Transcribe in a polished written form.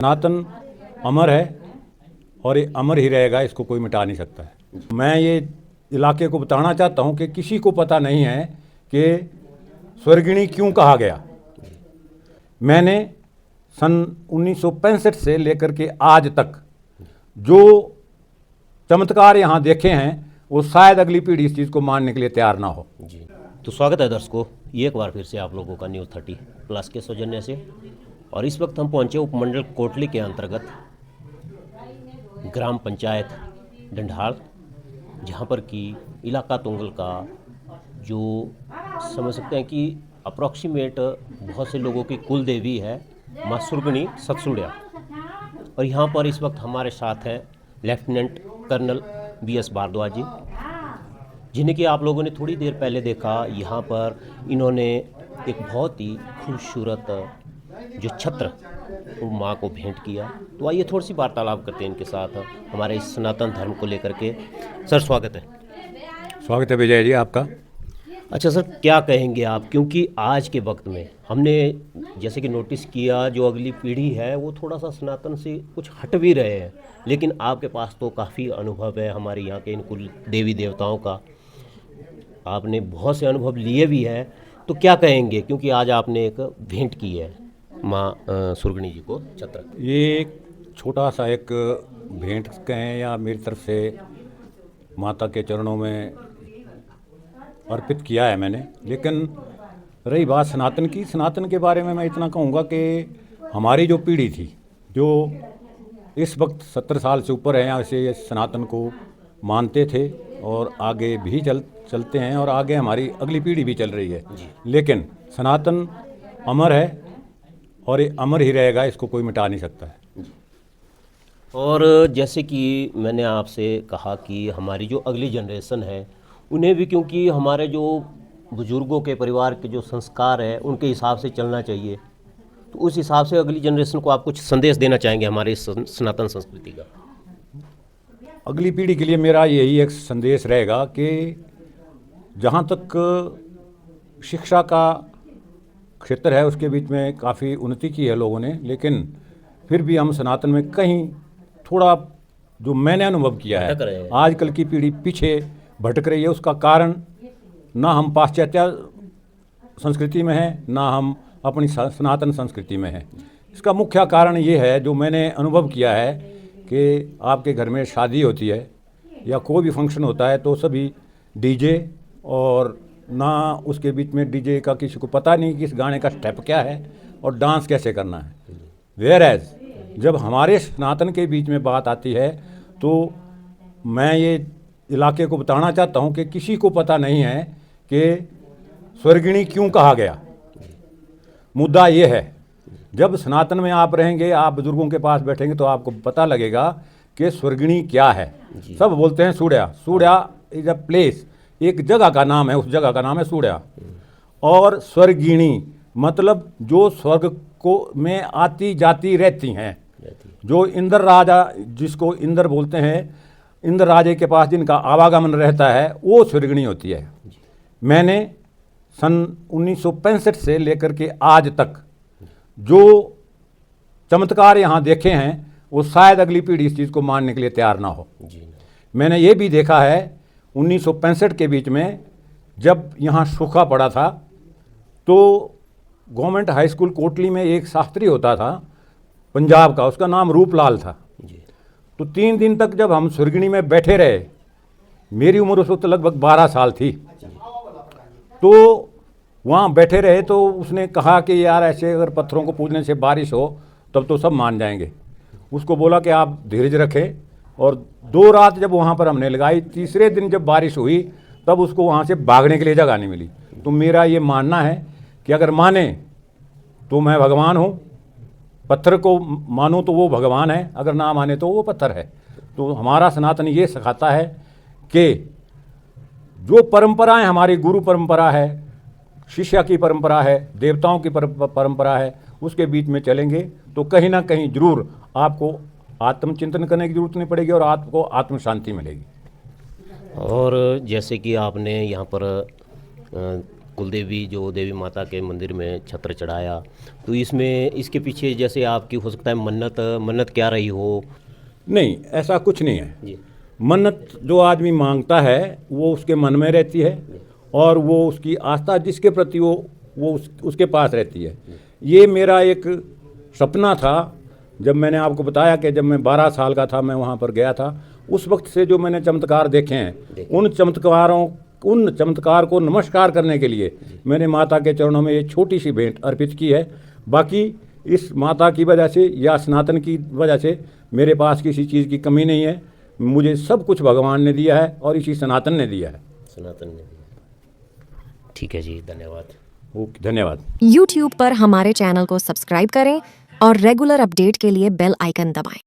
सनातन अमर है और ये अमर ही रहेगा, इसको कोई मिटा नहीं सकता है। मैं ये इलाके को बताना चाहता हूँ कि किसी को पता नहीं है कि स्वर्गिणी क्यों कहा गया। मैंने सन 1965 से लेकर के आज तक जो चमत्कार यहाँ देखे हैं वो शायद अगली पीढ़ी इस चीज़ को मानने के लिए तैयार ना हो। जी, तो स्वागत है दर्शकों, ये एक बार फिर से आप लोगों का न्यूज़ 30 प्लस के सौजन्य से। और इस वक्त हम पहुंचे उपमंडल कोटली के अंतर्गत ग्राम पंचायत डंढाल, जहां पर कि इलाका तुंगल का जो समझ सकते हैं कि अप्रॉक्सीमेट बहुत से लोगों की कुल देवी है माँ सुर्गणी सतसुड़िया। और यहाँ पर इस वक्त हमारे साथ है लेफ्टिनेंट कर्नल BS भारद्वाज जी, जिन्हें कि आप लोगों ने थोड़ी देर पहले देखा। यहाँ पर इन्होंने एक बहुत ही खूबसूरत जो छत्र वो माँ को भेंट किया। तो आइए थोड़ी सी वार्तालाप करते हैं इनके साथ हमारे इस सनातन धर्म को लेकर के। सर स्वागत है। स्वागत है विजय जी आपका। अच्छा सर, क्या कहेंगे आप, क्योंकि आज के वक्त में हमने जैसे कि नोटिस किया जो अगली पीढ़ी है वो थोड़ा सा सनातन से कुछ हट भी रहे हैं, लेकिन आपके पास तो काफ़ी अनुभव है हमारे यहाँ के इन कुल देवी देवताओं का, आपने बहुत से अनुभव लिए भी है। तो क्या कहेंगे, क्योंकि आज आपने एक भेंट की है माँ सुर्गणी जी को छत्र। ये एक छोटा सा एक भेंट कहें या मेरी तरफ से माता के चरणों में अर्पित किया है मैंने। लेकिन रही बात सनातन की, सनातन के बारे में मैं इतना कहूँगा कि हमारी जो पीढ़ी थी जो इस वक्त 70 साल से ऊपर है यहाँ से सनातन को मानते थे और आगे भी चलते हैं और आगे हमारी अगली पीढ़ी भी चल रही है। लेकिन सनातन अमर है और ये अमर ही रहेगा, इसको कोई मिटा नहीं सकता है। और जैसे कि मैंने आपसे कहा कि हमारी जो अगली जनरेशन है उन्हें भी, क्योंकि हमारे जो बुजुर्गों के परिवार के जो संस्कार है उनके हिसाब से चलना चाहिए, तो उस हिसाब से अगली जनरेशन को आप कुछ संदेश देना चाहेंगे हमारे इस सनातन संस्कृति का? अगली पीढ़ी के लिए मेरा यही एक संदेश रहेगा कि जहाँ तक शिक्षा का क्षेत्र है उसके बीच में काफ़ी उन्नति की है लोगों ने, लेकिन फिर भी हम सनातन में कहीं थोड़ा जो मैंने अनुभव किया है आजकल की पीढ़ी पीछे भटक रही है। उसका कारण ना हम पाश्चात्य संस्कृति में हैं ना हम अपनी सनातन संस्कृति में हैं। इसका मुख्य कारण ये है जो मैंने अनुभव किया है कि आपके घर में शादी होती है या कोई भी फंक्शन होता है तो सभी डीजे, और ना उसके बीच में डीजे का किसी को पता नहीं कि इस गाने का स्टेप क्या है और डांस कैसे करना है। वेयर एज जब हमारे सनातन के बीच में बात आती है तो मैं ये इलाके को बताना चाहता हूँ कि किसी को पता नहीं है कि स्वर्गिणी क्यों कहा गया। मुद्दा ये है, जब सनातन में आप रहेंगे, आप बुजुर्गों के पास बैठेंगे तो आपको पता लगेगा कि स्वर्गिणी क्या है। सब बोलते हैं Surya, Surya is a place, एक जगह का नाम है, उस जगह का नाम है सूर्या। और स्वर्गिणी मतलब जो स्वर्ग को में आती जाती रहती हैं, जो इंद्र राजा जिसको इंद्र बोलते हैं, इंद्र राजे के पास जिनका आवागमन रहता है वो स्वर्गिणी होती है। मैंने सन 1965 से लेकर के आज तक जो चमत्कार यहाँ देखे हैं वो शायद अगली पीढ़ी इस चीज़ को मानने के लिए तैयार ना हो। मैंने ये भी देखा है 1965 के बीच में जब यहाँ सूखा पड़ा था तो गवर्नमेंट हाई स्कूल कोटली में एक शास्त्री होता था पंजाब का, उसका नाम रूपलाल था। तो 3 दिन तक जब हम स्वर्गिणी में बैठे रहे, मेरी उम्र उस वक्त लगभग 12 साल थी, तो वहाँ बैठे रहे तो उसने कहा कि यार ऐसे अगर पत्थरों को पूजने से बारिश हो तब तो सब मान जाएंगे। उसको बोला कि आप धीरज रखें, और 2 रात जब वहाँ पर हमने लगाई, तीसरे दिन जब बारिश हुई तब उसको वहाँ से भागने के लिए जगह नहीं मिली। तो मेरा ये मानना है कि अगर माने तो मैं भगवान हूँ, पत्थर को मानो तो वो भगवान है, अगर ना माने तो वो पत्थर है। तो हमारा सनातन ये सिखाता है कि जो परंपराएं हमारी गुरु परंपरा है, शिष्य की परंपरा है, देवताओं की परंपरा है, उसके बीच में चलेंगे तो कहीं ना कहीं जरूर आपको आत्मचिंतन करने की जरूरत नहीं पड़ेगी और आपको आत्म शांति मिलेगी। और जैसे कि आपने यहाँ पर कुलदेवी जो देवी माता के मंदिर में छत्र चढ़ाया, तो इसमें इसके पीछे जैसे आपकी हो सकता है मन्नत क्या रही हो? नहीं, ऐसा कुछ नहीं है। जी मन्नत जो आदमी मांगता है वो उसके मन में रहती है और वो उसकी आस्था जिसके प्रति वो उसके पास रहती है। ये मेरा एक सपना था। जब मैंने आपको बताया कि जब मैं 12 साल का था मैं वहाँ पर गया था, उस वक्त से जो मैंने चमत्कार देखे हैं उन चमत्कार को नमस्कार करने के लिए मैंने माता के चरणों में ये छोटी सी भेंट अर्पित की है। बाकी इस माता की वजह से या सनातन की वजह से मेरे पास किसी चीज़ की कमी नहीं है। मुझे सब कुछ भगवान ने दिया है और इसी सनातन ने दिया है। सनातन ने दिया। ठीक है जी, धन्यवाद। ओके, धन्यवाद। YouTube पर हमारे चैनल को सब्सक्राइब करें और रेगुलर अपडेट के लिए बेल आइकन दबाएं।